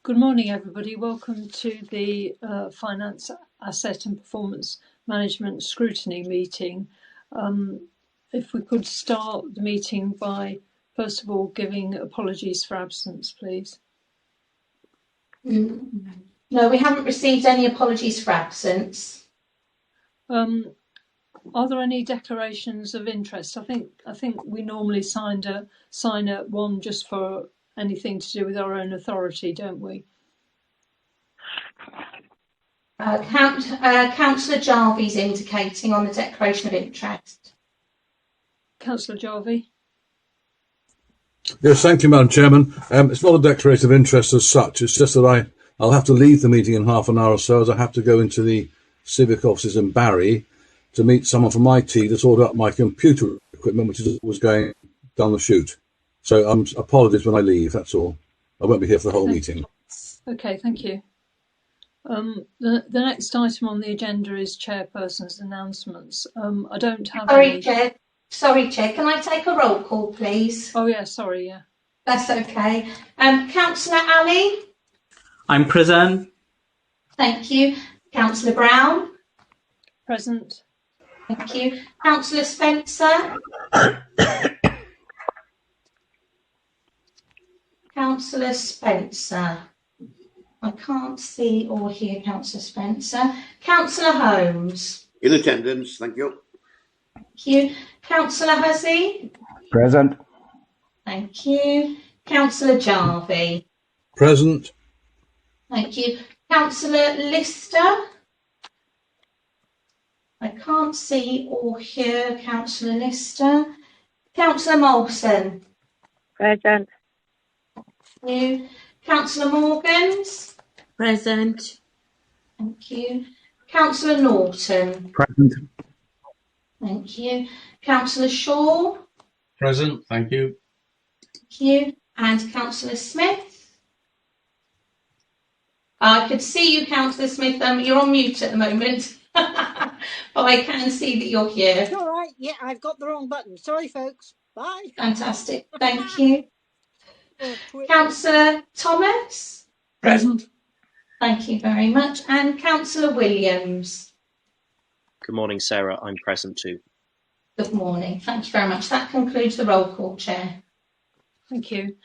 Good morning, everybody. Welcome to the Finance, Asset and Performance Management Scrutiny meeting. If we could start the meeting by, first of all, giving apologies for absence, please. No, we haven't received any apologies for absence. Are there any declarations of interest? I think we normally sign one just for anything to do with our own authority, don't we? Councillor Jarvie's indicating on the declaration of interest. Councillor Jarvie. Yes, thank you, Madam Chairman. It's not a declaration of interest as such. It's just that I'll have to leave the meeting in half an hour or so, as I have to go into the civic offices in Barry to meet someone from IT to sort out my computer equipment, which was going down the chute. So apologies when I leave, that's all. I won't be here for the whole meeting. Okay, thank you. The next item on the agenda is Chairperson's announcements. I don't have any... Sorry, Chair, can I take a roll call, please? Oh, yeah, sorry, yeah. That's okay. Councillor Ali? I'm present. Thank you. Councillor Brown? Present. Thank you. Councillor Spencer? Councillor Spencer? I can't see or hear Councillor Spencer. Councillor Holmes? In attendance, thank you. Thank you. Councillor Hussey? Present. Thank you. Councillor Jarvie? Present. Thank you. Councillor Lister? I can't see or hear Councillor Lister. Councillor Molson? Present. Thank you. Councillor Morgans? Present. Thank you. Councillor Norton? Present. Thank you. Councillor Shaw? Present, thank you. Thank you. And Councillor Smith? I could see you, Councillor Smith. You're on mute at the moment. But I can see that you're here. It's all right. Yeah, I've got the wrong button. Sorry, folks. Bye. Fantastic. Thank you. Councillor Thomas? Present. Thank you very much. And Councillor Williams? Good morning, Sarah. I'm present too. Good morning. Thank you very much. That concludes the roll call, Chair. Thank you.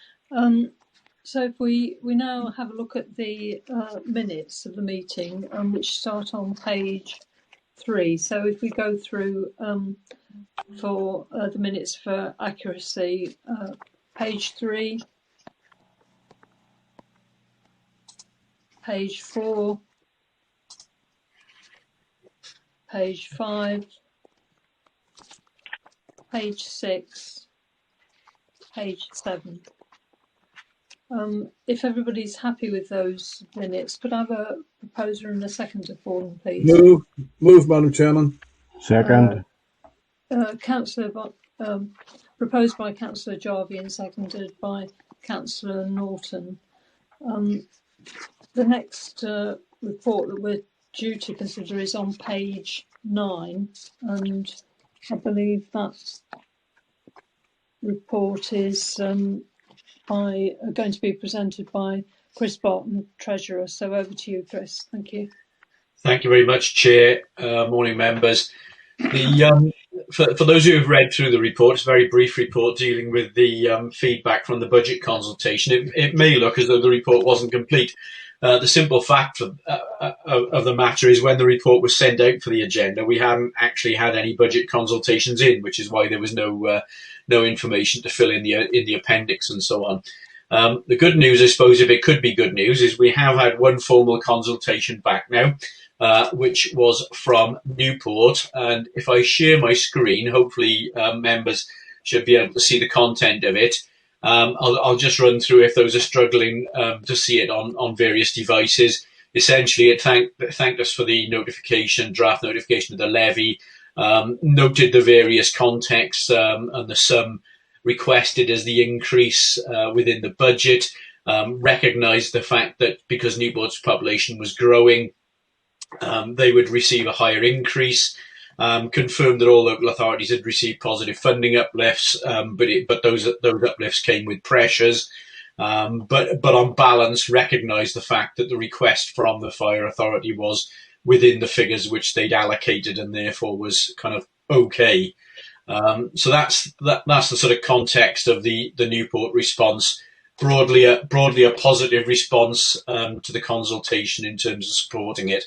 So if we now have a look at the minutes of the meeting, which start on page 3. So if we go through for the minutes for accuracy, page 3, page 4, page 5, page 6, page 7. If everybody's happy with those minutes, could I have a proposer and a seconder for them, please? Move, Madam Chairman. Second. Proposed by Councillor Jarvie and seconded by Councillor Norton. The next report that we're due to consider is on page 9, and I believe that report is going to be presented by Chris Barton, Treasurer. So over to you, Chris. Thank you. Thank you very much, Chair. Morning, members. For those who have read through the report, it's a very brief report dealing with the feedback from the budget consultation. It may look as though the report wasn't complete. The simple fact of the matter is when the report was sent out for the agenda, we hadn't actually had any budget consultations in, which is why there was no information to fill in the appendix and so on. The good news, I suppose, if it could be good news, is we have had one formal consultation back now, which was from Newport. And if I share my screen, hopefully members should be able to see the content of it. I'll just run through if those are struggling to see it on various devices. Essentially, it thanked us for the draft notification of the levy, noted the various contexts and the sum requested as the increase within the budget, recognised the fact that because Newport's population was growing, they would receive a higher increase, confirmed that all local authorities had received positive funding uplifts, but those uplifts came with pressures, but on balance recognise the fact that the request from the fire authority was within the figures which they'd allocated and therefore was kind of okay. So that's the sort of context of the Newport response. Broadly a positive response to the consultation in terms of supporting it.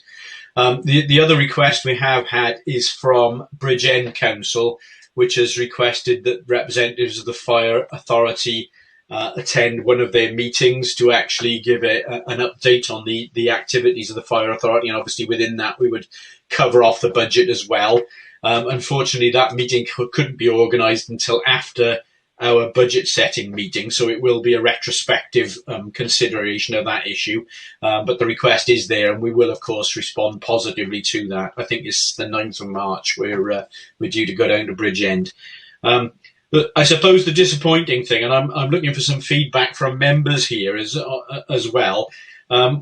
The other request we have had is from Bridgend Council, which has requested that representatives of the fire authority attend one of their meetings to actually give an update on the activities of the fire authority, and obviously within that we would cover off the budget as well. Unfortunately, that meeting couldn't be organised until after our budget setting meeting, so it will be a retrospective consideration of that issue. But the request is there, and we will, of course, respond positively to that. I think it's the 9th of March we're due to go down to Bridgend. But I suppose the disappointing thing, and I'm looking for some feedback from members here as well.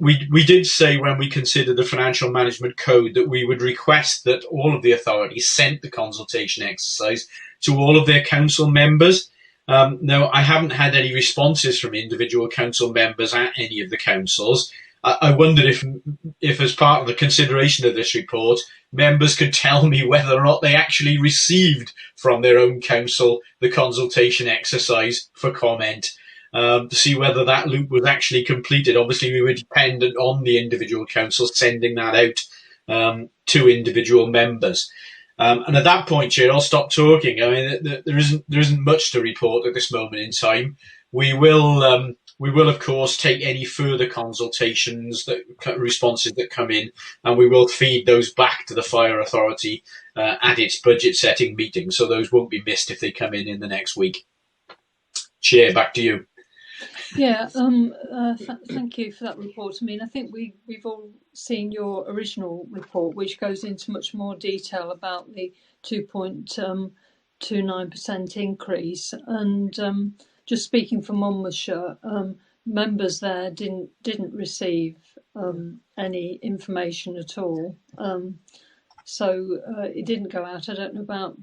We did say when we considered the financial management code that we would request that all of the authorities sent the consultation exercise to all of their council members. Now, I haven't had any responses from individual council members at any of the councils. I wondered if as part of the consideration of this report, members could tell me whether or not they actually received from their own council the consultation exercise for comment, to see whether that loop was actually completed. Obviously, we were dependent on the individual councils sending that out to individual members. And at that point, Chair, I'll stop talking. I mean, there isn't much to report at this moment in time. We will, of course, take any further consultations, responses that come in, and we will feed those back to the fire authority at its budget setting meeting. So those won't be missed if they come in the next week. Chair, back to you. Yeah, thank you for that report. I mean, I think we've all seen your original report, which goes into much more detail about the 2.29% increase. And just speaking for Monmouthshire, members there didn't receive any information at all. So it didn't go out. I don't know about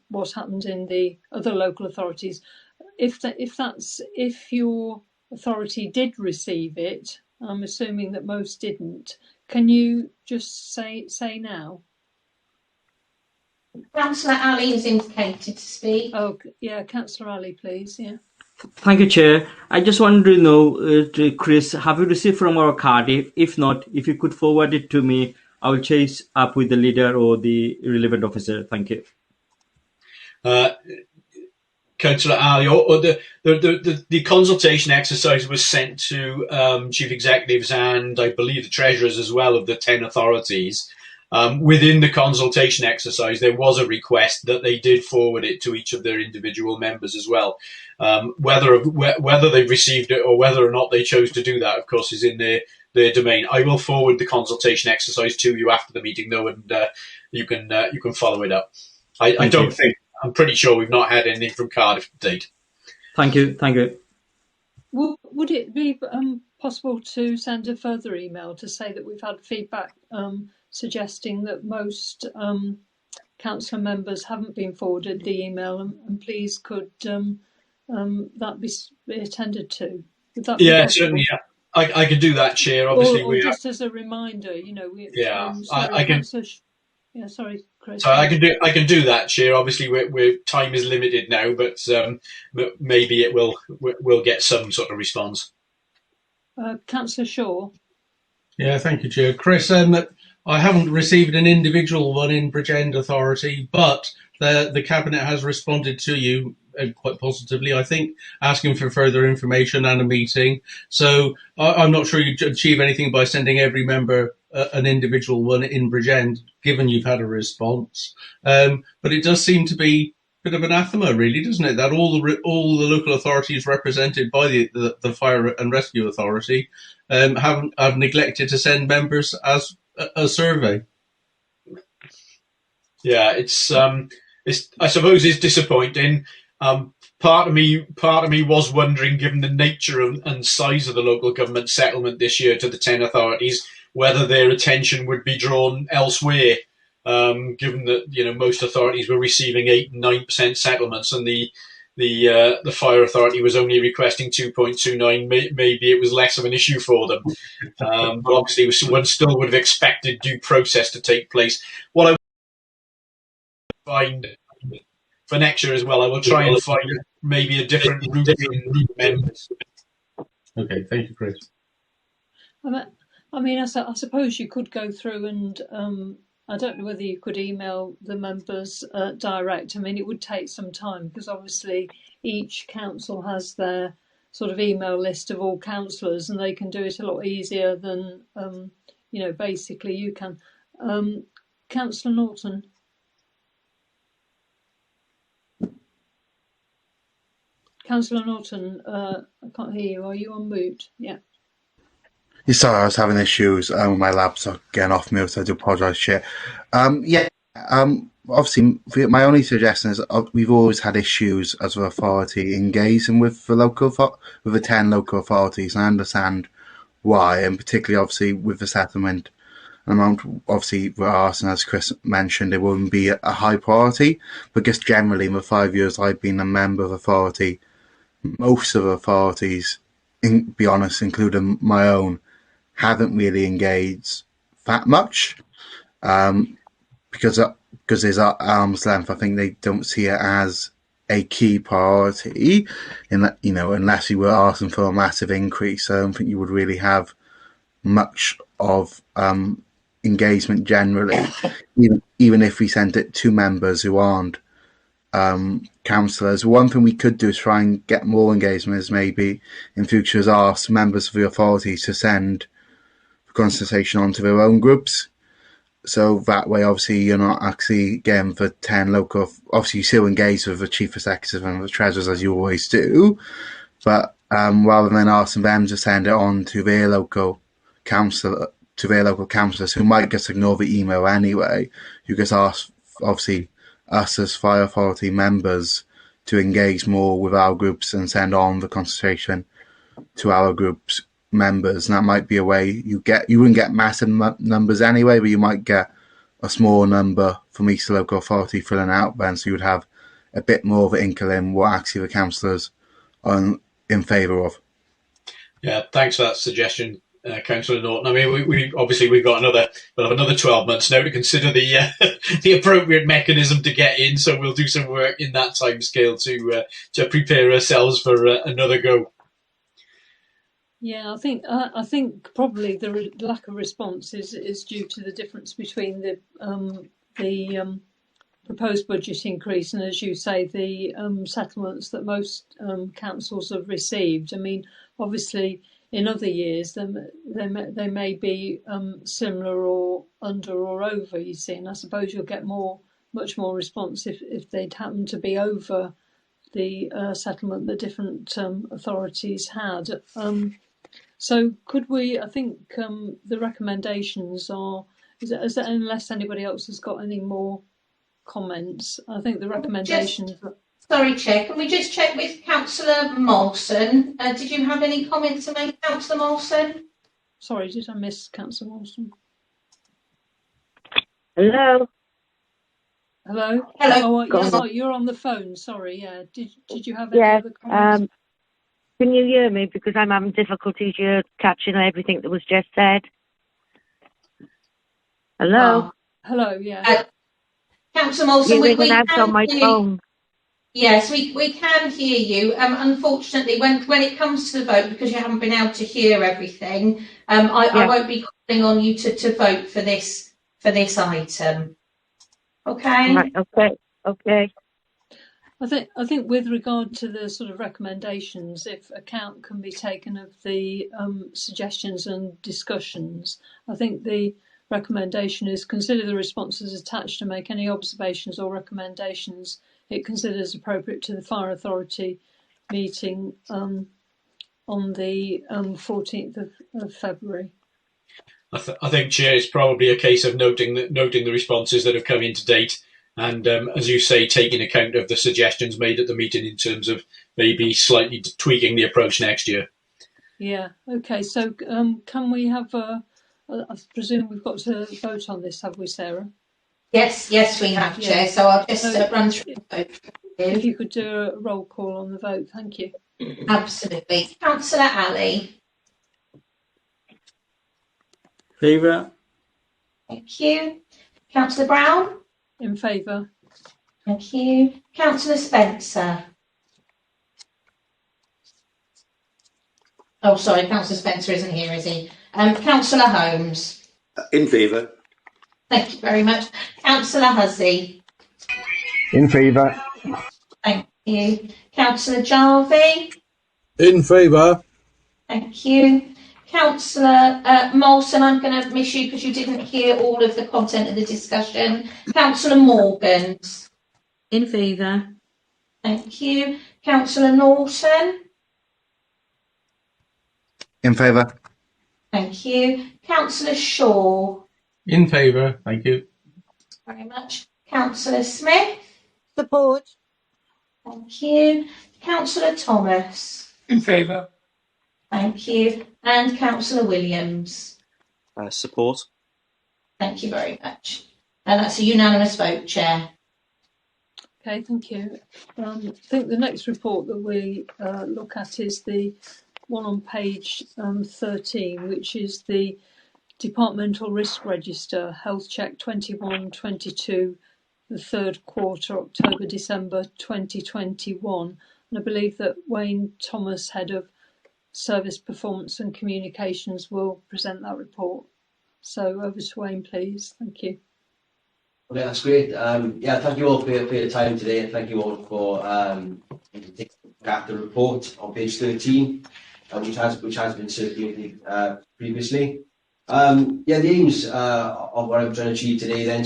what happened in the other local authorities. If your authority did receive it, I'm assuming that most didn't. Can you just say now? Councillor Ali has indicated to speak. Oh, yeah, Councillor Ali, please. Yeah. Thank you, Chair. I just wanted to know, Chris, have you received from our Cardiff? If not, if you could forward it to me, I will chase up with the leader or the relevant officer. Thank you. Councillor Ali, or the consultation exercise was sent to chief executives and I believe the treasurers as well of the 10 authorities. Within the consultation exercise, there was a request that they did forward it to each of their individual members as well. Whether they've received it or whether or not they chose to do that, of course, is in their domain. I will forward the consultation exercise to you after the meeting, though, and you can follow it up. I'm pretty sure we've not had anything from Cardiff to date. Thank you. Thank you. Would it be possible to send a further email to say that we've had feedback suggesting that most councillor members haven't been forwarded the email, and please could that be attended to? Would that be possible? Certainly. Yeah. I can do that, Chair. Obviously, or just as a reminder, you know. I can. Yeah, sorry, Chris. So I can do that, Chair. Obviously, time is limited now, but maybe we'll get some sort of response. Councillor Shaw. Yeah, thank you, Chair. Chris, I haven't received an individual one in Bridgend Authority, but the Cabinet has responded to you quite positively, I think, asking for further information and a meeting. So I'm not sure you'd achieve anything by sending every member an individual one in Bridgend, given you've had a response. But it does seem to be a bit of anathema, really, doesn't it? That all the local authorities represented by the Fire and Rescue Authority have neglected to send members as a survey. Yeah, it's I suppose it's disappointing. Part of me was wondering, given the nature and size of the local government settlement this year to the 10 authorities, whether their attention would be drawn elsewhere, given that most authorities were receiving 8 and 9% settlements, and the the fire authority was only requesting 2.29, maybe it was less of an issue for them. But obviously, one still would have expected due process to take place. What I find for next year as well, I will try and find maybe a different route in members. Okay, thank you, Chris. I mean, I suppose you could go through and I don't know whether you could email the members direct. I mean, it would take some time because obviously each council has their sort of email list of all councillors, and they can do it a lot easier than basically you can. Councillor Norton. Councillor Norton, I can't hear you. Are you on mute? Yeah. Sorry, I was having issues with my laptop getting off mute, so I do apologise, Chair. Obviously, my only suggestion is we've always had issues as an authority engaging with the 10 local authorities, and I understand why, and particularly obviously with the settlement amount. Obviously, we're asking, as Chris mentioned, it wouldn't be a high priority, but just generally in the 5 years I've been a member of authority, most of the authorities, be honest, including my own, haven't really engaged that much because there's at arm's length. I think they don't see it as a key priority in that, unless you were asking for a massive increase. I don't think you would really have much of engagement generally, even if we sent it to members who aren't councillors. One thing we could do is try and get more engagement is maybe in future is ask members of the authorities to send the consultation onto their own groups. So that way, obviously, you're not actually getting the 10 local. Obviously, you still engage with the chief executive and the treasurers as you always do, but rather than asking them to send it on to their local council, to their local councillors who might just ignore the email anyway, you just ask, obviously, us as fire authority members to engage more with our groups and send on the consultation to our groups members, and that might be a way you wouldn't get massive numbers anyway, but you might get a small number from each local authority filling out then, so you would have a bit more of an inkling what actually the councillors are in favour of. Yeah, thanks for that suggestion, Councillor Norton. I mean, we've got another 12 months now to consider the the appropriate mechanism to get in, so we'll do some work in that time scale to prepare ourselves for another go. Yeah, I think probably the lack of response is due to the difference between the proposed budget increase and, as you say, the settlements that most councils have received. I mean, obviously, in other years, they may be similar or under or over. You see, and I suppose you'll get much more response if they'd happen to be over the settlement that different authorities had. So could we, I think the recommendations are, unless anybody else has got any more comments, I think the recommendations... Sorry, Chair, can we just check with Councillor Molson? Did you have any comments to make, Councillor Molson? Sorry, did I miss Councillor Molson? Hello? Hello? Oh, yes, you're on the phone, sorry, yeah. Did you have any other comments? Can you hear me? Because I'm having difficulties catching everything that was just said. Hello? Hello, yeah. Councillor Molson, we can on my phone. Yes, we can hear you. Unfortunately, when it comes to the vote, because you haven't been able to hear everything, I won't be calling on you to vote for this item. Okay? Right, okay. I think with regard to the sort of recommendations, if account can be taken of the suggestions and discussions, I think the recommendation is consider the responses attached to make any observations or recommendations it considers appropriate to the Fire Authority meeting on the 14th of February. I think, Chair, it's probably a case of noting the responses that have come in to date, and as you say, taking account of the suggestions made at the meeting in terms of maybe slightly tweaking the approach next year. Yeah. Okay. So can we have I presume we've got to vote on this, have we, Sarah? Yes, we have, Yeah. Chair. So I'll just run through the vote. If you could do a roll call on the vote, thank you. Absolutely. Councillor Alley. Favour. Thank you. Councillor Brown. In favour. Thank you. Councillor Spencer. Oh, sorry, Councillor Spencer isn't here, is he? Councillor Holmes. In favour. Thank you very much. Councillor Hussey. In favour. Thank you. Councillor Jarvie. In favour. Thank you. Councillor Molson, I'm going to miss you because you didn't hear all of the content of the discussion. Councillor Morgans. In favour. Thank you. Councillor Norton. In favour. Thank you. Councillor Shaw. In favour. Thank you. Very much. Councillor Smith. Support. Thank you. Councillor Thomas. In favour. Thank you. And Councillor Williams. Support. Thank you very much. And that's a unanimous vote, Chair. Okay, thank you. I think the next report that we look at is the one on page 13, which is the Departmental Risk Register, Health Check 21-22, the third quarter, October-December 2021. And I believe that Wayne Thomas, Head of Service Performance and Communications, will present that report. So over to Wayne, please. Thank you. Okay, that's great. Thank you all for your time today, and thank you all for taking a look at the report on page 13, which has been circulated previously. The aims of what I'm trying to achieve today then,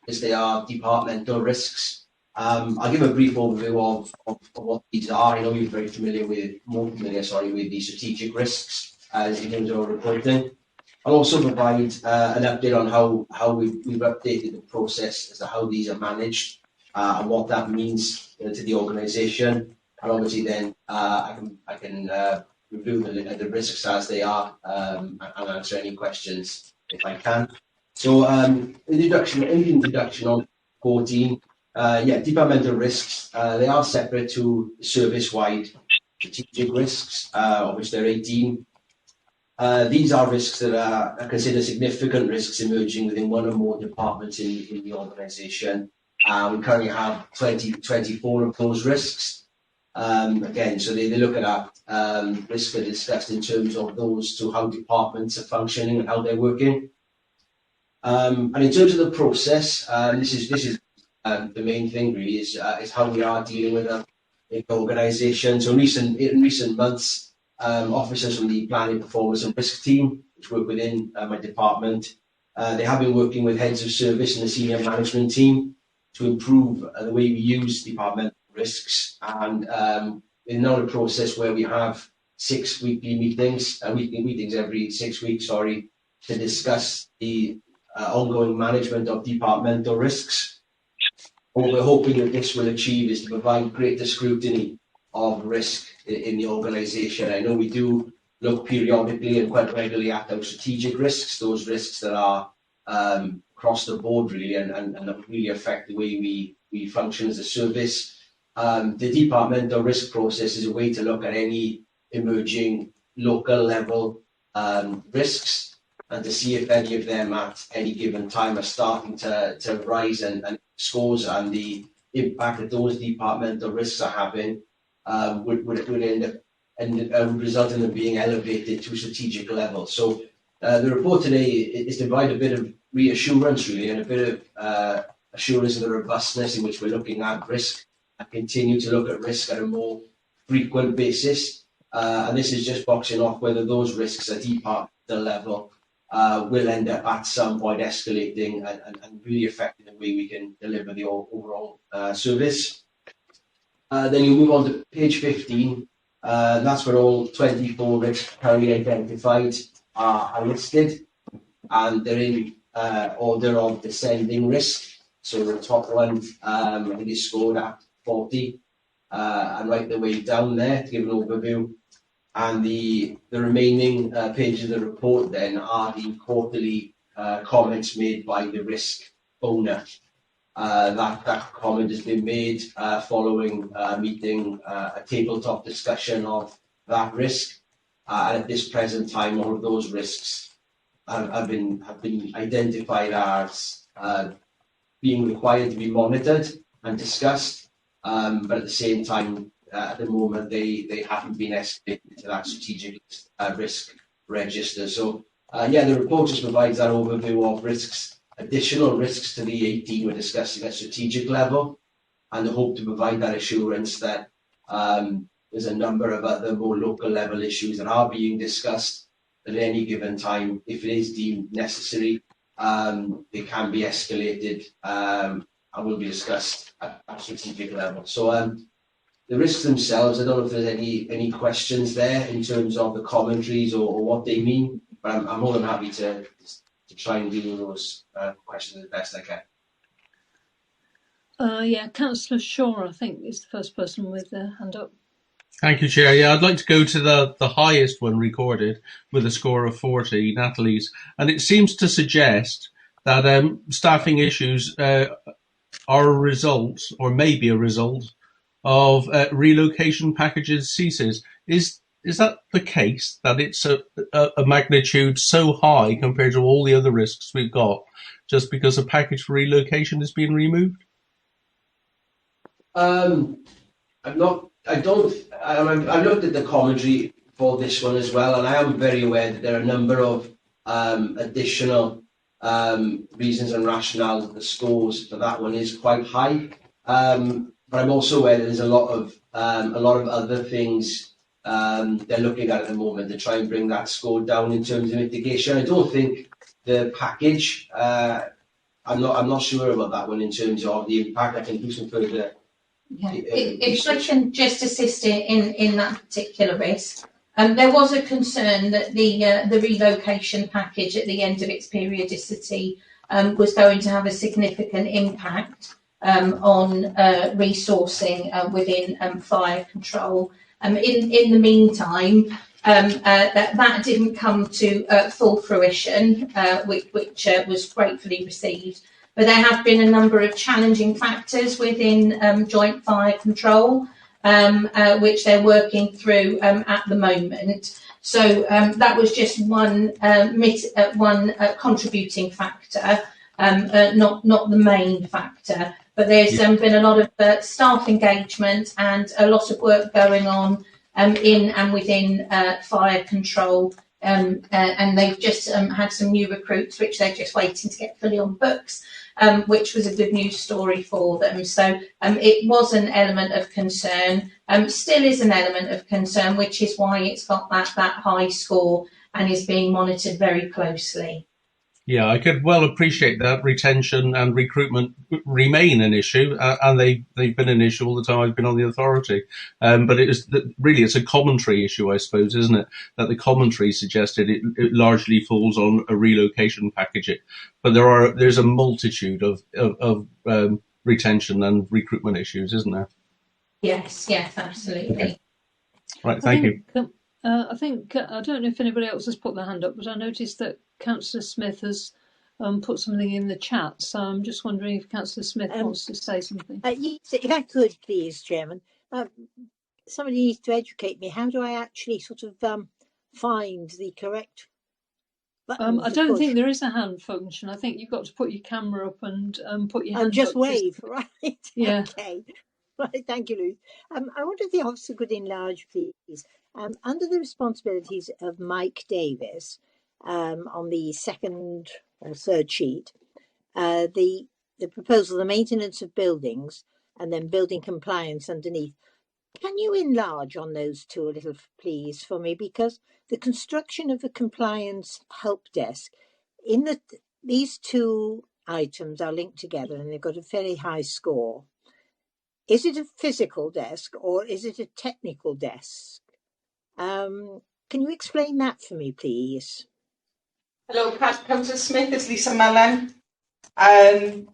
is they are departmental risks. I'll give a brief overview of what these are. I know you're very familiar with the strategic risks in terms of our reporting. I'll also provide an update on how we've updated the process as to how these are managed and what that means to the organisation. And obviously then I can review the risks as they are and answer any questions if I can. So introduction on 14. Departmental risks, they are separate to service-wide strategic risks, of which there are 18. These are risks that are considered significant risks emerging within one or more departments in the organisation. We currently have 24 of those risks. Again, so they look at that risks that are discussed in terms of those to how departments are functioning and how they're working. And in terms of the process, this is the main thing really is how we are dealing with them in the organisation. So in recent months, officers from the Planning, Performance and Risk team, which work within my department, they have been working with heads of service and the senior management team to improve the way we use departmental risks. And in another process where we have 6 weekly meetings, every 6 weeks, to discuss the ongoing management of departmental risks. What we're hoping that this will achieve is to provide greater scrutiny of risk in the organisation. I know we do look periodically and quite regularly at those strategic risks, those risks that are across the board really and that really affect the way we function as a service. The departmental risk process is a way to look at any emerging local level risks and to see if any of them at any given time are starting to rise and scores and the impact that those departmental risks are having would end up and result in them being elevated to a strategic level. So the report today is to provide a bit of reassurance really and a bit of assurance of the robustness in which we're looking at risk and continue to look at risk at a more frequent basis. And this is just boxing off whether those risks at departmental level will end up at some point escalating and really affecting the way we can deliver the overall service. Then you move on to page 15. That's where all 24 risks currently identified are listed, and they're in order of descending risk. So the top one, I think, is scored at 40, and right the way down there to give an overview. And the remaining pages of the report then are the quarterly comments made by the risk owner. That comment has been made following a meeting, a tabletop discussion of that risk. And at this present time, all of those risks have been identified as being required to be monitored and discussed. But at the same time, at the moment, they haven't been escalated to that strategic risk register. So, the report just provides that overview of risks. Additional risks to the 18 we're discussing at strategic level, and the hope to provide that assurance that there's a number of other more local level issues that are being discussed at any given time. If it is deemed necessary, they can be escalated and will be discussed at strategic level. So the risks themselves, I don't know if there's any questions there in terms of the commentaries or what they mean, but I'm more than happy to try and deal with those questions as best I can. Councillor Shaw, I think, is the first person with their hand up. Thank you, Chair. Yeah, I'd like to go to the highest one recorded with a score of 40, Natalie's. And it seems to suggest that staffing issues are a result, or maybe a result, of relocation packages ceases. Is that the case, that it's a magnitude so high compared to all the other risks we've got, just because a package for relocation has been removed? I've looked at the commentary for this one as well, and I am very aware that there are a number of additional reasons and rationales that the scores for that one is quite high. But I'm also aware that there's a lot of other things they're looking at the moment to try and bring that score down in terms of mitigation. I don't think the package. I'm not sure about that one in terms of the impact. I can do some further. If I can just assist in that particular risk, there was a concern that the relocation package at the end of its periodicity was going to have a significant impact on resourcing within fire control. In the meantime, that didn't come to full fruition, which was gratefully received. But there have been a number of challenging factors within joint fire control, which they're working through at the moment. So that was just one contributing factor, not the main factor. But there's been a lot of staff engagement and a lot of work going on in and within fire control, and they've just had some new recruits, which they're just waiting to get fully on books, which was a good news story for them. So it was an element of concern, still is an element of concern, which is why it's got that high score and is being monitored very closely. Yeah, I could well appreciate that. Retention and recruitment remain an issue, and they've been an issue all the time I've been on the authority. But it's a commentary issue, I suppose, isn't it? That the commentary suggested it largely falls on a relocation package. But there's a multitude of retention and recruitment issues, isn't there? Yes, absolutely. Okay. Right, thank you. I think, I don't know if anybody else has put their hand up, but I noticed that Councillor Smith has put something in the chat. So I'm just wondering if Councillor Smith wants to say something. Yes, if I could, please, Chairman. Somebody needs to educate me. How do I actually sort of find the correct button? I don't think there is a hand function. I think you've got to put your camera up and put your hand up. And just up. Wave, right? Yeah. Okay. Right, thank you, Lou. I wonder if the officer could enlarge, please. Under the responsibilities of Mike Davis, on the second or third sheet, the proposal, the maintenance of buildings, and then building compliance underneath. Can you enlarge on those two a little, please, for me? Because the construction of the compliance help desk, these two items are linked together and they've got a fairly high score. Is it a physical desk or is it a technical desk? Can you explain that for me, please? Hello, Councillor Smith, it's Lisa Mullen.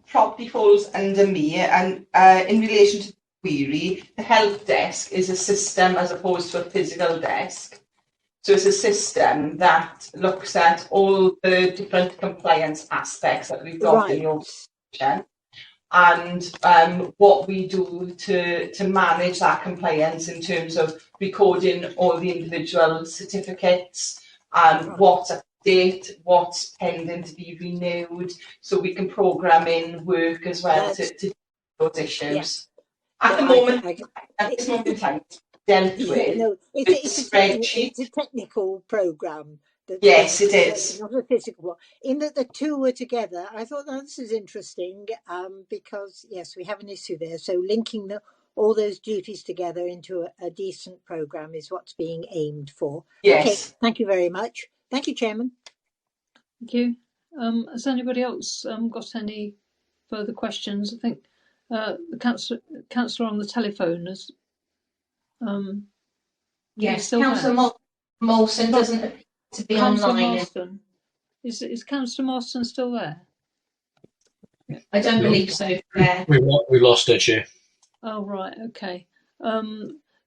Property falls under me, and in relation to the query, the help desk is a system as opposed to a physical desk. So it's a system that looks at all the different compliance aspects that we've got in your and what we do to manage that compliance in terms of recording all the individual certificates and what's up to date, what's pending to be renewed, so we can program in work as well to do those issues. At the moment, at this moment in time, it's dealt with. No, it's a technical program. Yes, it is. Not a physical one. In that the two were together, I thought this is interesting because, yes, we have an issue there. So linking all those duties together into a decent program is what's being aimed for. Yes. Okay, thank you very much. Thank you, Chairman. Thank you. Has anybody else got any further questions? I think the councillor on the telephone has. Yes, Councillor Molson doesn't to be online. Marston. Is Councillor Marston still there? I don't believe so. We lost her, Chair. Oh right, okay.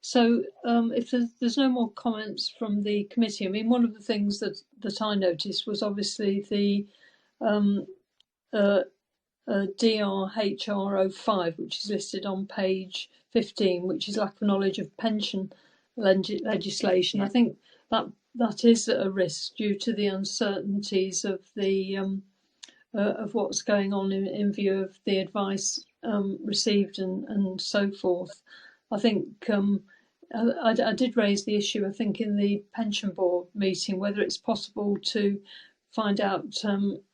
So if there's no more comments from the committee, I mean, one of the things that I noticed was obviously the DRHR 05, which is listed on page 15, which is lack of knowledge of pension legislation. I think that is a risk due to the uncertainties of the of what's going on in view of the advice received and so forth. I think I did raise the issue, I think, in the pension board meeting, whether it's possible to find out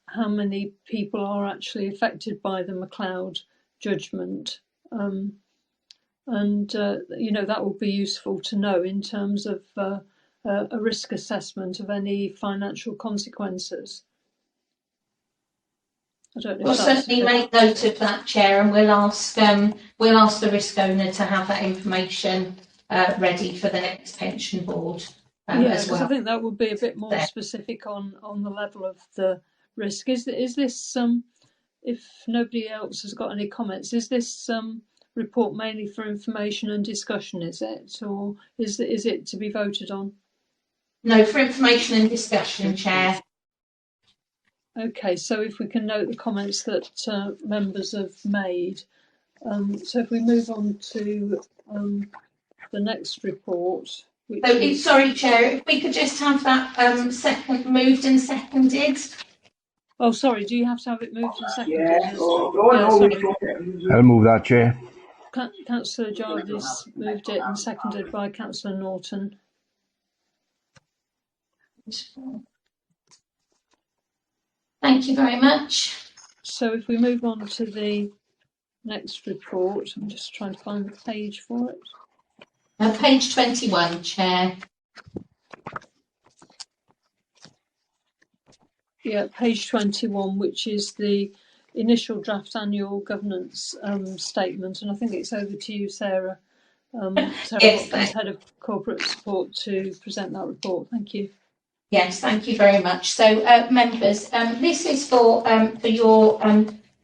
how many people are actually affected by the McLeod judgment. And that would be useful to know in terms of a risk assessment of any financial consequences. I don't know. We'll certainly make note of that, Chair, and we'll ask the risk owner to have that information ready for the next pension board as well. I think that would be a bit more specific on the level of the risk. Is this if nobody else has got any comments, is this report mainly for information and discussion? Is it, or is it to be voted on? No, for information and discussion, Chair. Okay, so if we can note the comments that members have made. So if we move on to the next report. Sorry, Chair, if we could just have that moved and seconded. Oh, sorry, do you have to have it moved and seconded? Yeah, I'll move that, Chair. Councillor Jarvis moved it and seconded by Councillor Norton. Thank you very much. So if we move on to the next report, I'm just trying to find the page for it. Page 21, Chair. Yeah, page 21, which is the initial draft annual governance statement, and I think it's over to you, Sarah. Yes, Head of Corporate Support, to present that report. Thank you. Yes, thank you very much. So, members, this is for your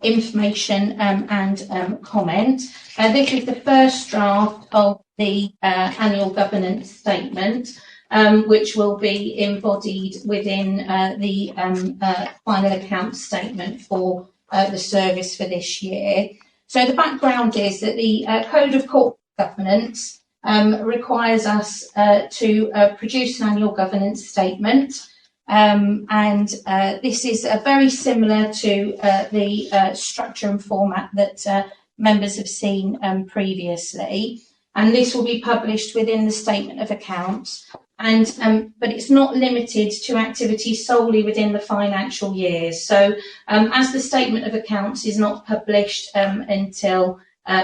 information and comment. This is the first draft of the annual governance statement, which will be embodied within the final account statement for the service for this year. So the background is that the Code of Corporate Governance requires us to produce an annual governance statement, and this is very similar to the structure and format that members have seen previously, and this will be published within the Statement of Accounts. And but it's not limited to activities solely within the financial year. So as the Statement of Accounts is not published until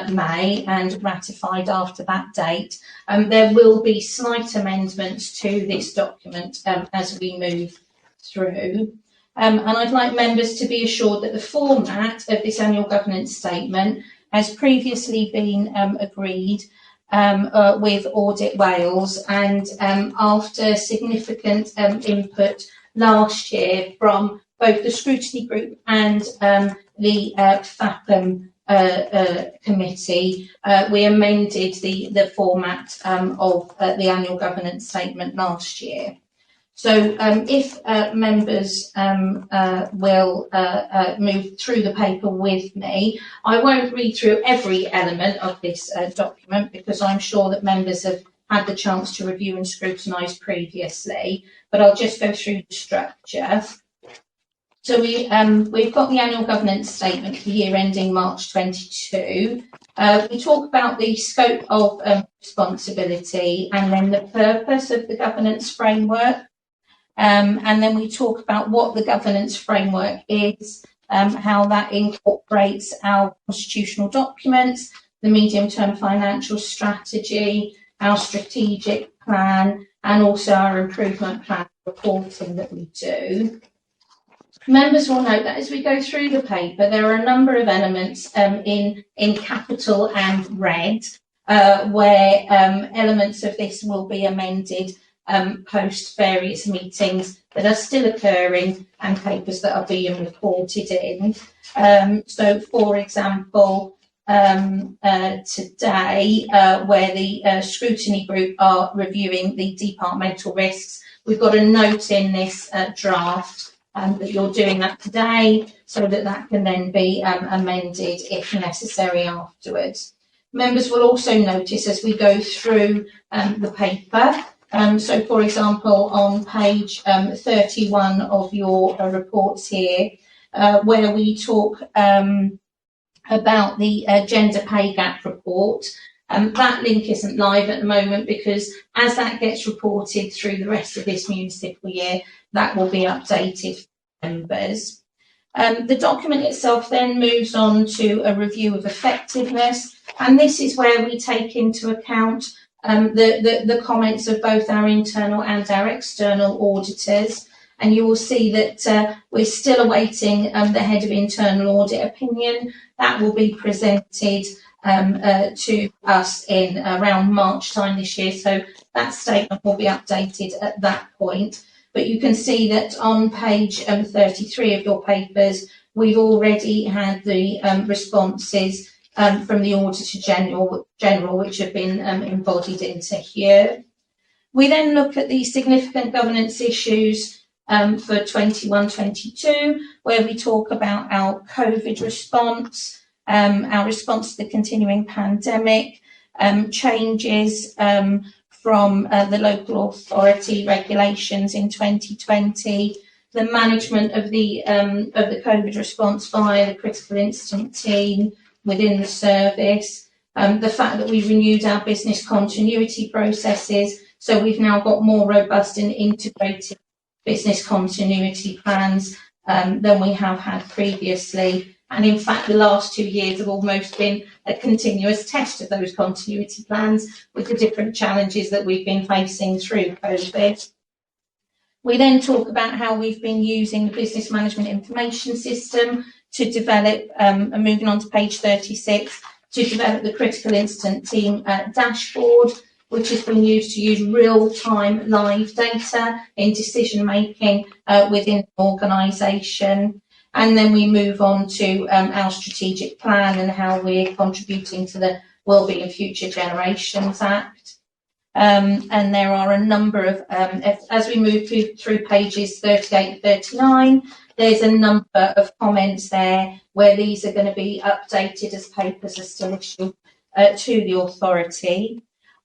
May and ratified after that date, there will be slight amendments to this document as we move through. And I'd like members to be assured that the format of this annual governance statement has previously been agreed with Audit Wales, and after significant input last year from both the Scrutiny Group and the FAPM committee, we amended the format of the annual governance statement last year. So if members will move through the paper with me, I won't read through every element of this document because I'm sure that members have had the chance to review and scrutinise previously, but I'll just go through the structure. So we've got the annual governance statement for the year ending March 22. We talk about the scope of responsibility and then the purpose of the governance framework. And then we talk about what the governance framework is, how that incorporates our constitutional documents, the medium-term financial strategy, our strategic plan, and also our improvement plan reporting that we do. Members will note that as we go through the paper, there are a number of elements in capital and red, where elements of this will be amended post various meetings that are still occurring and papers that are being reported in. So, for example, today, where the Scrutiny group are reviewing the departmental risks, we've got a note in this draft that you're doing that today so that that can then be amended if necessary afterwards. Members will also notice as we go through the paper, so for example on page 31 of your reports here, where we talk about the gender pay gap report, that link isn't live at the moment because as that gets reported through the rest of this municipal year, that will be updated for members. The document itself then moves on to a review of effectiveness, and this is where we take into account the comments of both our internal and our external auditors. And you will see that we're still awaiting the head of internal audit opinion. That will be presented to us in around March time this year, so that statement will be updated at that point. But you can see that on page 33 of your papers, we've already had the responses from the Auditor General, which have been embodied into here. We then look at the significant governance issues for 21-22, where we talk about our COVID response, our response to the continuing pandemic, changes from the local authority regulations in 2020, the management of the COVID response via the critical incident team within the service, the fact that we renewed our business continuity processes, so we've now got more robust and integrated business continuity plans than we have had previously. And in fact, the last 2 years have almost been a continuous test of those continuity plans with the different challenges that we've been facing through COVID. We then talk about how we've been using the business management information system to develop, and moving on to page 36, to develop the critical incident team dashboard, which has been used to use real-time live data in decision-making within the organisation. And then we move on to our strategic plan and how we're contributing to the Wellbeing Future Generations Act. And there are a number of, as we move through pages 38 and 39, there's a number of comments there where these are going to be updated as papers are still issued to the authority.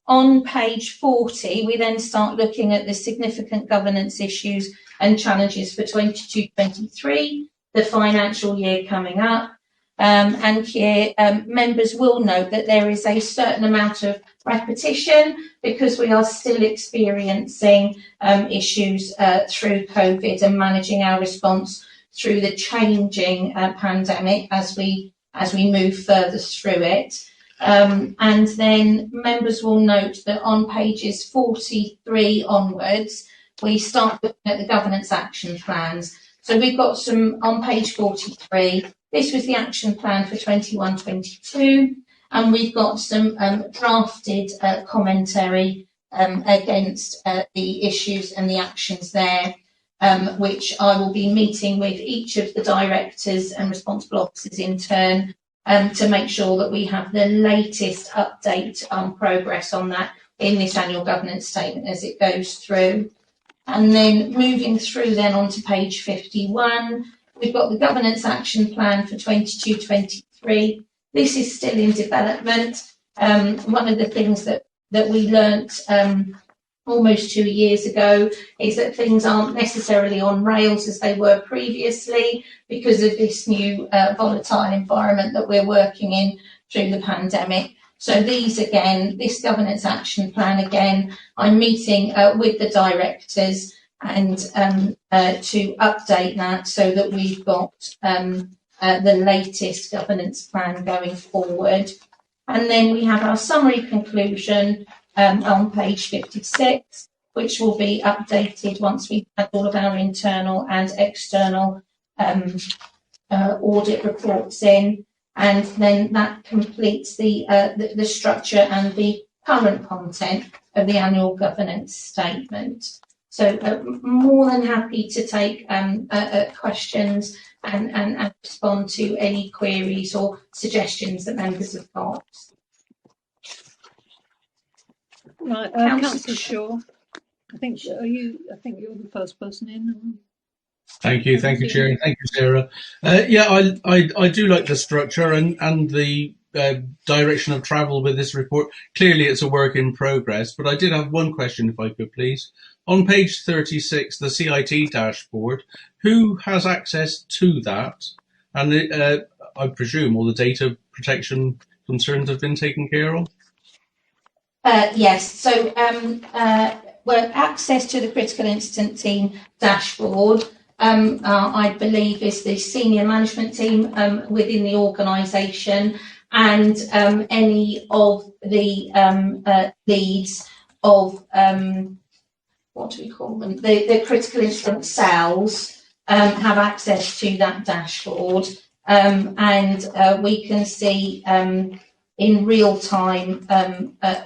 On page 40, we then start looking at the significant governance issues and challenges for 22-23, the financial year coming up. And here, members will note that there is a certain amount of repetition because we are still experiencing issues through COVID and managing our response through the changing pandemic as we move further through it. And then members will note that on pages 43 onwards, we start looking at the governance action plans. So we've got some on page 43. This was the action plan for 21-22, and we've got some drafted commentary against the issues and the actions there, which I will be meeting with each of the directors and responsible officers in turn to make sure that we have the latest update on progress on that in this annual governance statement as it goes through. And then moving through then onto page 51, we've got the Governance Action Plan for 22-23. This is still in development. One of the things that we learnt almost 2 years ago is that things aren't necessarily on rails as they were previously because of this new volatile environment that we're working in through the pandemic. So these again, this governance action plan again, I'm meeting with the directors and to update that so that we've got the latest governance plan going forward. And then we have our summary conclusion on page 56, which will be updated once we've had all of our internal and external audit reports in. And then that completes the structure and the current content of the annual governance statement. So more than happy to take questions and respond to any queries or suggestions that members have got. Right, Councillor Shaw. I think you're the first person in. Thank you, Chair, and thank you, Sarah. I do like the structure and the direction of travel with this report. Clearly, it's a work in progress, but I did have one question, if I could, please. On page 36, the CIT dashboard, who has access to that? And I presume all the data protection concerns have been taken care of? Yes, so well, access to the critical incident team dashboard, I believe, is the senior management team within the organisation, and any of the leads of what do we call them? The critical incident cells have access to that dashboard, and we can see in real time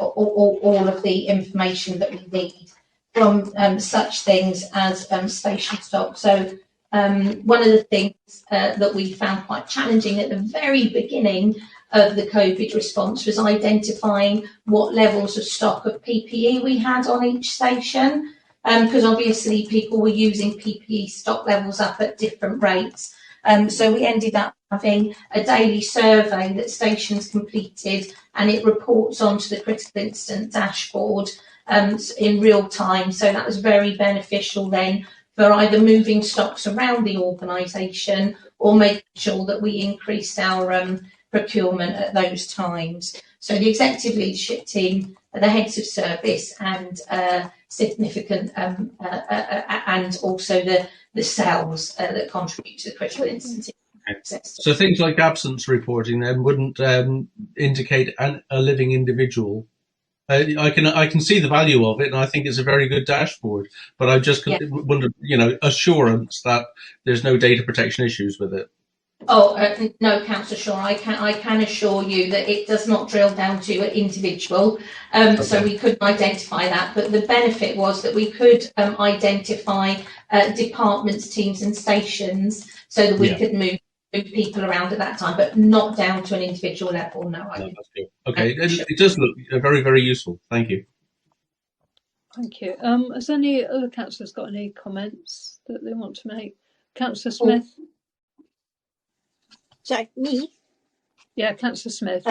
all of the information that we need from such things as station stock. So one of the things that we found quite challenging at the very beginning of the COVID response was identifying what levels of stock of PPE we had on each station, because obviously people were using PPE stock levels up at different rates. So we ended up having a daily survey that stations completed, and it reports onto the critical incident dashboard in real time. So that was very beneficial then for either moving stocks around the organisation or making sure that we increased our procurement at those times. So the executive leadership team, the heads of service, and significant and also the cells that contribute to the critical incident access. So things like absence reporting then wouldn't indicate a living individual. I can see the value of it, and I think it's a very good dashboard. But I just wondered, assurance that there's no data protection issues with it. Oh no, Councillor Shaw, I can assure you that it does not drill down to an individual, so we couldn't identify that. But the benefit was that we could identify departments, teams, and stations, so that we could move people around at that time, but not down to an individual level. No, that's good. Okay, it does look very, very useful. Thank you. Thank you. Has any other councillors got any comments that they want to make? Councillor Smith. Sorry, me? Yeah, Councillor Smith.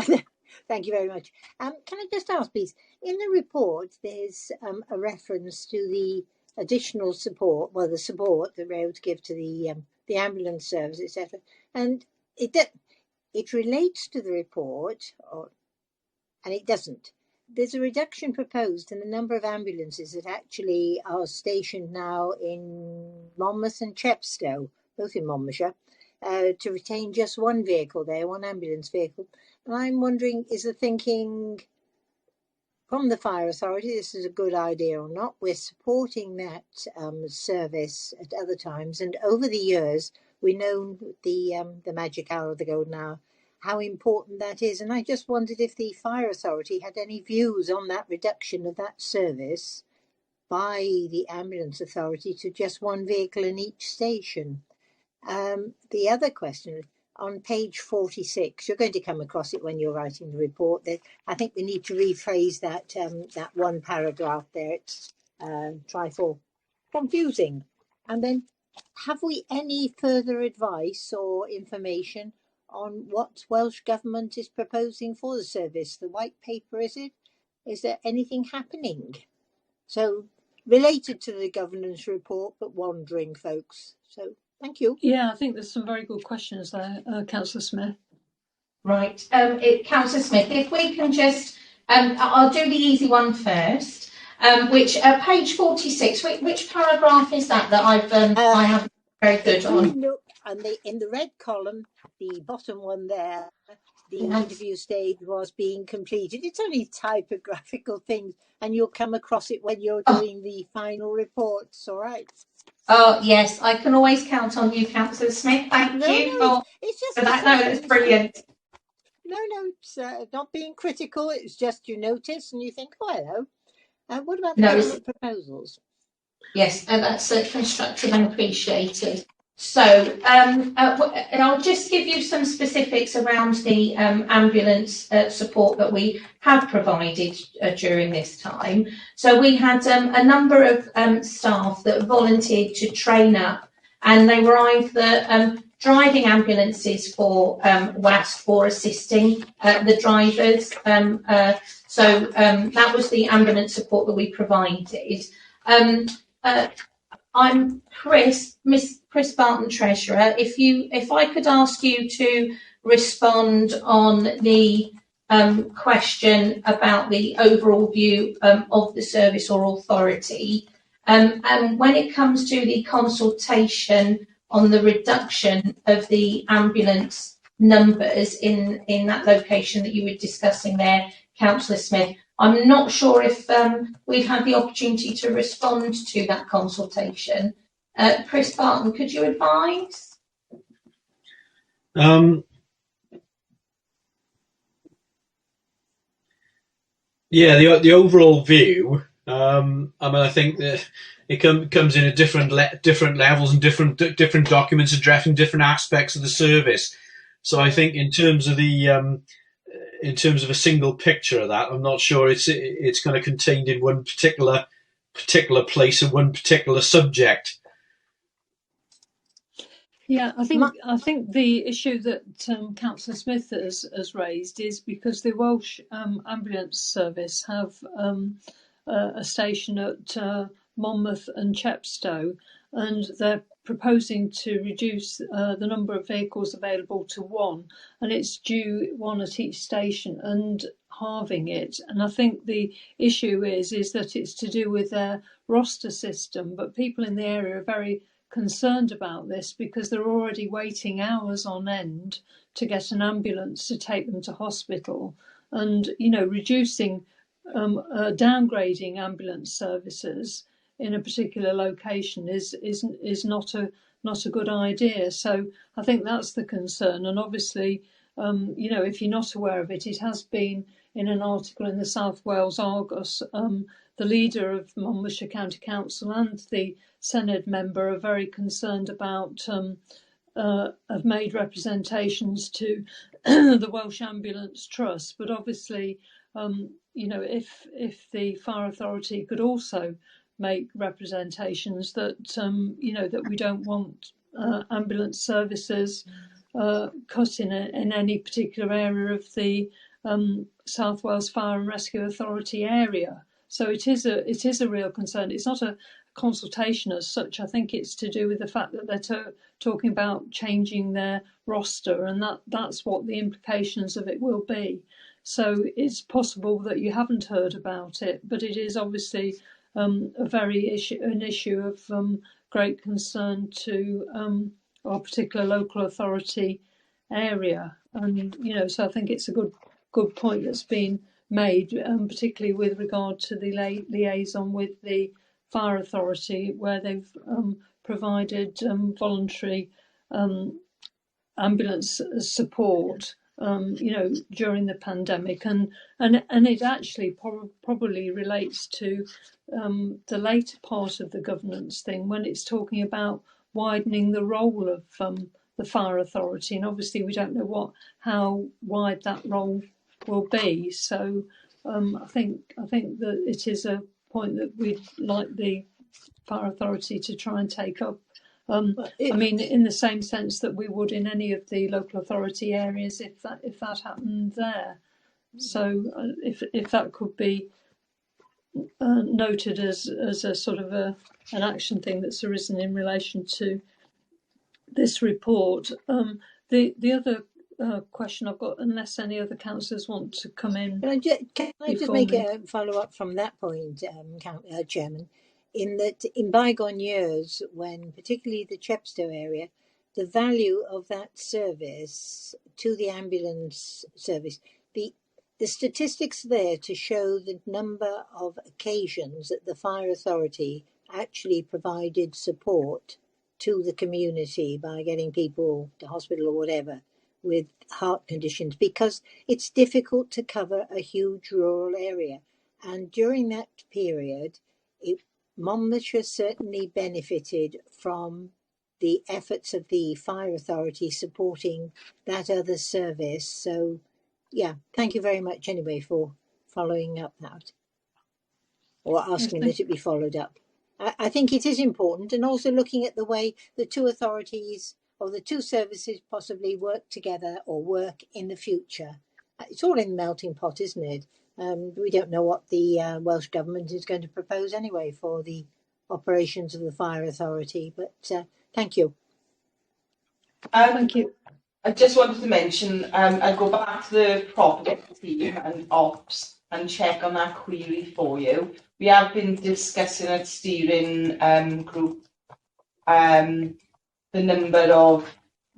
Thank you very much. Can I just ask, please, in the report, there's a reference to the additional support, the support that roads give to the ambulance service, etc. And it relates to the report, and it doesn't. There's a reduction proposed in the number of ambulances that actually are stationed now in Monmouth and Chepstow, both in Monmouthshire, to retain just one vehicle there, one ambulance vehicle. And I'm wondering, is the thinking from the fire authority this is a good idea or not? We're supporting that service at other times, and over the years we know the magic hour of the golden hour, how important that is. And I just wondered if the fire authority had any views on that reduction of that service by the ambulance authority to just one vehicle in each station. The other question, on page 46, you're going to come across it when you're writing the report. That I think we need to rephrase that that one paragraph there. It's try 4. confusing. And then, have we any further advice or information on what Welsh Government is proposing for the service? The white paper, is it? Is there anything happening? So, related to the governance report, but wandering, folks. So, thank you. Yeah, I think there's some very good questions there, Councillor Smith. Right, Councillor Smith, if we can just, I'll do the easy one first, which page 46. Which paragraph is that I've I have very good on? Look, and in the red column, the bottom one there, the interview stage was being completed. It's only typographical things, and you'll come across it when you're doing the final reports. All right. Oh yes, I can always count on you, Councillor Smith. Thank you for that. No, that's brilliant. No, it's not being critical. It's just you notice and you think, oh, hello. What about the government proposals? Yes, that's constructive and appreciated. So I'll just give you some specifics around the ambulance support that we have provided during this time. So we had a number of staff that volunteered to train up, and they were either driving ambulances for WASP or assisting the drivers. So that was the ambulance support that we provided. I'm Chris Barton, Treasurer. If I could ask you to respond on the question about the overall view of the service or authority, and when it comes to the consultation on the reduction of the ambulance numbers in that location that you were discussing there, Councillor Smith, I'm not sure if we've had the opportunity to respond to that consultation. Chris Barton, could you advise? Yeah, the overall view. I think that it comes in at different levels and different documents addressing different aspects of the service. So I think in terms of a single picture of that, I'm not sure it's kind of contained in one particular place and one particular subject. Yeah, I think the issue that Councillor Smith has raised is because the Welsh Ambulance Service have a station at Monmouth and Chepstow, and they're proposing to reduce the number of vehicles available to one, and it's due one at each station and halving it. And I think the issue is that it's to do with their roster system, but people in the area are very concerned about this because they're already waiting hours on end to get an ambulance to take them to hospital, and reducing downgrading ambulance services in a particular location is not a good idea. So I think that's the concern. And obviously, if you're not aware of it, it has been in an article in the South Wales Argus. The leader of Monmouthshire County Council and the Senedd member are very concerned about, have made representations to the Welsh Ambulance Trust. But obviously, if the Fire Authority could also make representations that that we don't want ambulance services cut in any particular area of the South Wales Fire and Rescue Authority area. So it is a real concern. It's not a consultation as such. I think it's to do with the fact that they're talking about changing their roster, and that's what the implications of it will be. So it's possible that you haven't heard about it, but it is obviously an issue of great concern to our particular local authority area. And so I think it's a good point that's been made, particularly with regard to the liaison with the Fire Authority, where they've provided voluntary ambulance support during the pandemic, and it actually probably relates to the later part of the governance thing when it's talking about widening the role of the Fire Authority, and obviously we don't know how wide that role will be. So I think that it is a point that we'd like the Fire Authority to try and take up. I mean, in the same sense that we would in any of the local authority areas if that happened there. So if that could be noted as a sort of an action thing that's arisen in relation to this report. The other question I've got, unless any other councillors want to come in. Can I just make a follow up from that point, Chairman? In that, in bygone years, when particularly the Chepstow area, the value of that service to the ambulance service, the statistics there to show the number of occasions that the Fire Authority actually provided support to the community by getting people to hospital or whatever with heart conditions, because it's difficult to cover a huge rural area. And during that period, Monmouthshire certainly benefited from the efforts of the Fire Authority supporting that other service. So, yeah, thank you very much anyway for following up that, or asking that it be followed up. I think it is important, and also looking at the way the two authorities or the two services possibly work together or work in the future. It's all in the melting pot, isn't it? We don't know what the Welsh Government is going to propose anyway for the operations of the Fire Authority, but thank you. Thank you. I just wanted to mention, I'll go back to the property team and ops and check on that query for you. We have been discussing at steering group the number of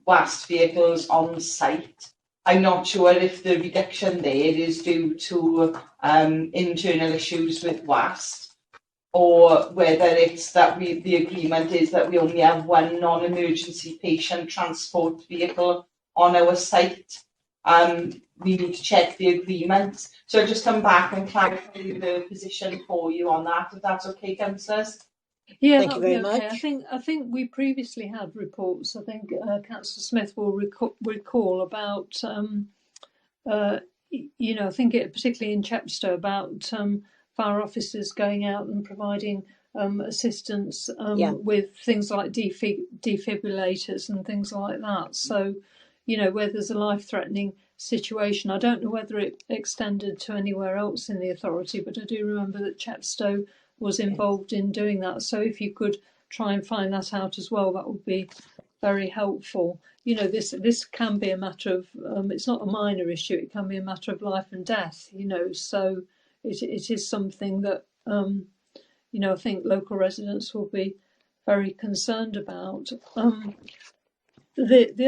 WAST vehicles on site. I'm not sure if the reduction there is due to internal issues with WAST, or whether it's that the agreement is that we only have one non-emergency patient transport vehicle on our site. We need to check the agreement. So I'll just come back and clarify the position for you on that, if that's okay, councillors. Yeah, thank you very much. I think we previously had reports. I think Councillor Smith will recall about I think it particularly in Chepstow about fire officers going out and providing assistance with things like defibrillators and things like that. So, where there's a life-threatening situation, I don't know whether it extended to anywhere else in the authority, but I do remember that Chepstow was involved in doing that. So if you could try and find that out as well, that would be very helpful. This can be a matter of, it's not a minor issue, it can be a matter of life and death, so it is something that, I think local residents will be very concerned about. The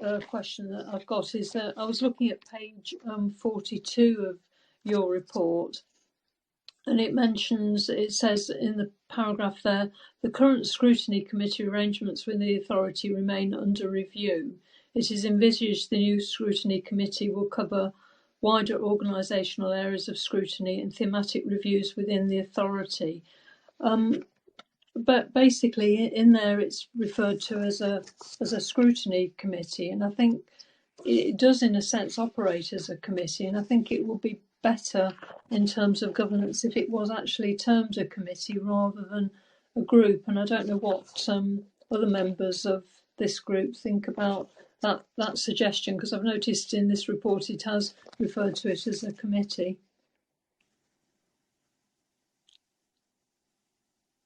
other question that I've got is that I was looking at page 42 of your report, and it says in the paragraph there, the current scrutiny committee arrangements with the authority remain under review. It is envisaged the new scrutiny committee will cover wider organisational areas of scrutiny and thematic reviews within the authority. But basically in there it's referred to as a scrutiny committee, and I think it does in a sense operate as a committee, and I think it would be better in terms of governance if it was actually termed a committee rather than a group. And I don't know what other members of this group think about that suggestion, because I've noticed in this report it has referred to it as a committee.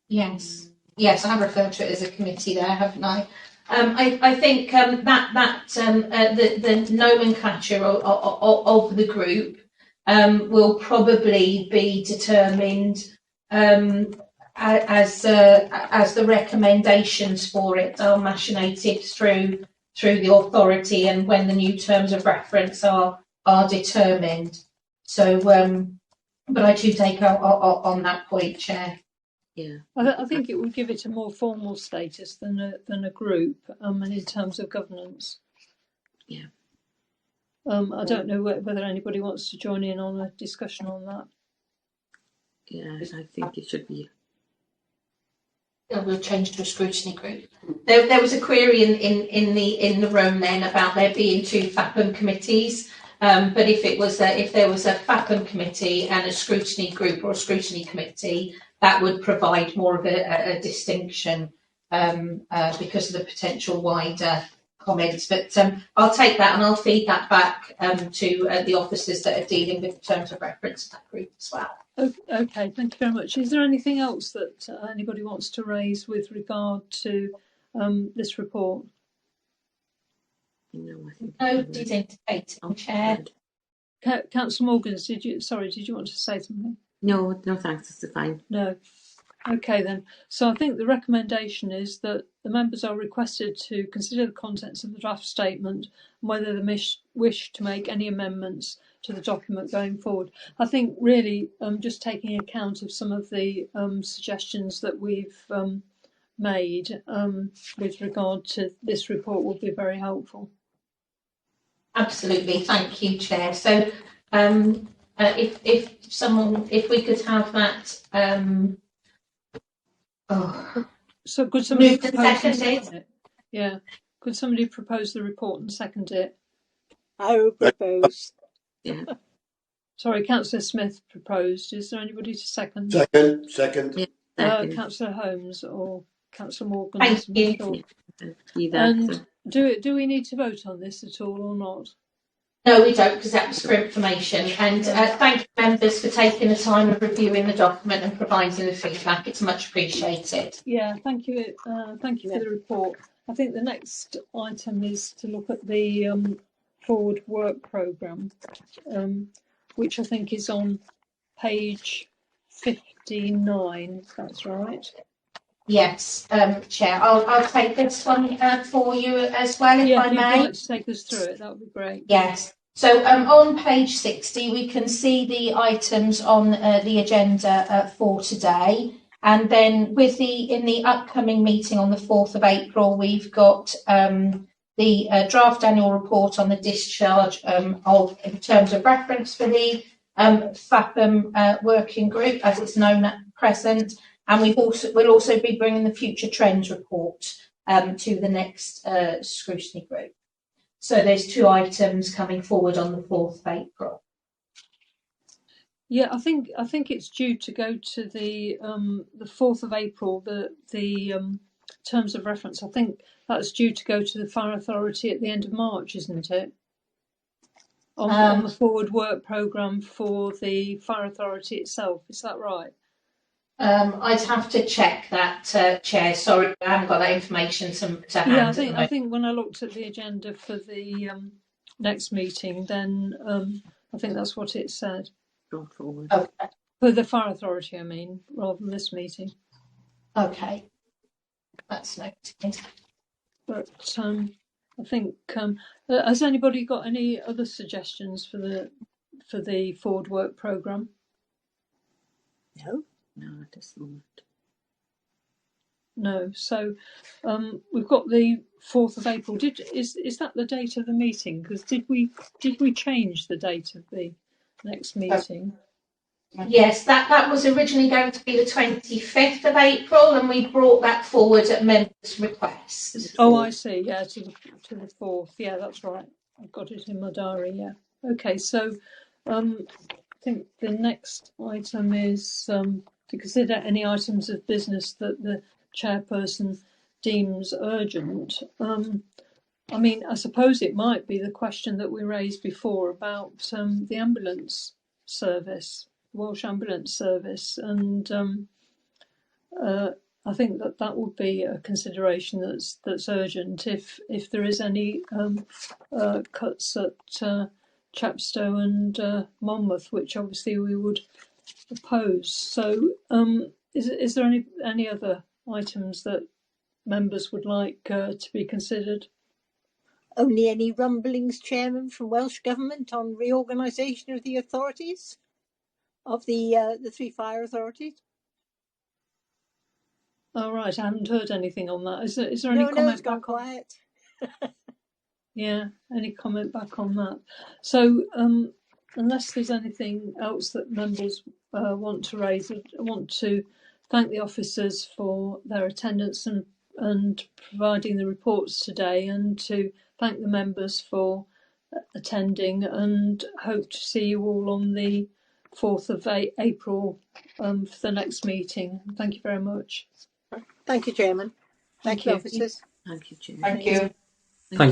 Yes, I have referred to it as a committee there, haven't I? I think the nomenclature of the group will probably be determined as the recommendations for it are machinated through the authority, and when the new terms of reference are determined. So, but I do take on that point, Chair. Yeah, I think it would give it a more formal status than a group, and in terms of governance. Yeah. I don't know whether anybody wants to join in on a discussion on that. Yeah, I think it should be. We'll change to a scrutiny group. There was a query in the room then about there being two FAPM committees, but if there was a FAPM committee and a scrutiny group or a scrutiny committee, that would provide more of a distinction because of the potential wider comments. But I'll take that and I'll feed that back to the officers that are dealing with the terms of reference of that group as well. Okay, thank you very much. Is there anything else that anybody wants to raise with regard to this report? No, I think nobody's indicating, Chair. Councillor Morgans, did you want to say something? No, thanks, it's fine. No. Okay then. So I think the recommendation is that the members are requested to consider the contents of the draft statement and whether they wish to make any amendments to the document going forward. I think really just taking account of some of the suggestions that we've made with regard to this report will be very helpful. Absolutely, thank you, Chair. So if we could have that. So could somebody second it? Yeah. Could somebody propose the report and second it? I will propose. Yeah. Sorry, Councillor Smith proposed. Is there anybody to second? Second. Yeah, Councillor Holmes or Councillor Morgan? Thank you. And do we need to vote on this at all or not? No, we don't, because that was for information. And thank you, members, for taking the time of reviewing the document and providing the feedback. It's much appreciated. Yeah, thank you. Thank you for the report. I think the next item is to look at the forward work programme, which I think is on page 59. That's right. Yes, Chair. I'll take this one for you as well, if I may. If you'd like to take us through it, that would be great. Yes. So on page 60, we can see the items on the agenda for today. And then in the upcoming meeting on the 4th of April, we've got the draft annual report on the discharge in terms of reference for the FAPM working group, as it's known at present. And we'll also be bringing the future trends report to the next scrutiny group. So there's 2 items coming forward on the 4th of April. Yeah, I think it's due to go to the 4th of April. The terms of reference. I think that's due to go to the Fire Authority at the end of March, isn't it? On the forward work programme for the Fire Authority itself. Is that right? I'd have to check that, Chair. Sorry, I haven't got that information to hand. Yeah, I think when I looked at the agenda for the next meeting, then I think that's what it said. Forward. Okay. For the Fire Authority, I mean, rather than this meeting. Okay, that's noted. But I think has anybody got any other suggestions for the forward work programme? No. No, at this moment. No. So we've got the 4th of April. Is that the date of the meeting? Because did we change the date of the next meeting? Yes, that was originally going to be the 25th of April, and we brought that forward at members' request. Oh, I see. Yeah, to the 4th. Yeah, that's right. I've got it in my diary. Yeah. Okay. So I think the next item is to consider any items of business that the chairperson deems urgent. I mean, I suppose it might be the question that we raised before about the ambulance service, Welsh Ambulance Service, and I think that would be a consideration that's urgent if there is any cuts at Chepstow and Monmouth, which obviously we would oppose. So, is there any other items that members would like to be considered? Only any rumblings, Chairman, from Welsh Government on reorganisation of the authorities, of the 3 fire authorities? All right, I haven't heard anything on that. Is there any comment? No, it's gone quiet. Yeah, any comment back on that? So, unless there's anything else that members want to raise, I want to thank the officers for their attendance and providing the reports today, and to thank the members for attending, and hope to see you all on the 4th of April for the next meeting. Thank you very much. Thank you, Chairman. Thank you, you. officers. Thank you, Chair. Thank you. Thank you.